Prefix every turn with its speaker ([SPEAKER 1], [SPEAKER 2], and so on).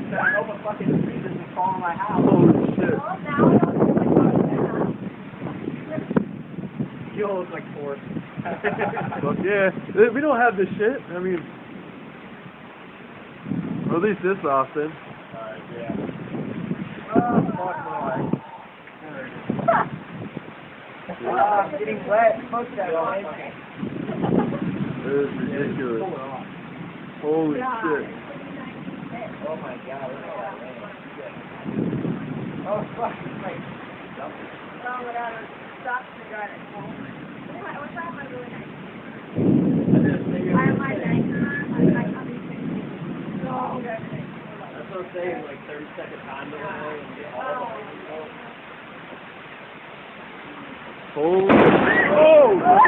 [SPEAKER 1] I hope a fucking tree doesn't fall on my house.
[SPEAKER 2] Holy shit.
[SPEAKER 1] You all look like Forrest.
[SPEAKER 2] Fuck yeah. We don't have this shit. I mean, or at least this often.
[SPEAKER 1] Yeah. Oh, fuck no. I'm getting wet. Fuck that.
[SPEAKER 2] It is ridiculous. Holy shit.
[SPEAKER 1] Oh my god, look at that rain. Oh fuck, like jumping.
[SPEAKER 3] Oh, without a stop to drive it home. What's that one really nice? I have my diaper on my coming soon. No.
[SPEAKER 1] That's what I'm saying, like 30-second time delay and get all the way.
[SPEAKER 2] Holy. Oh!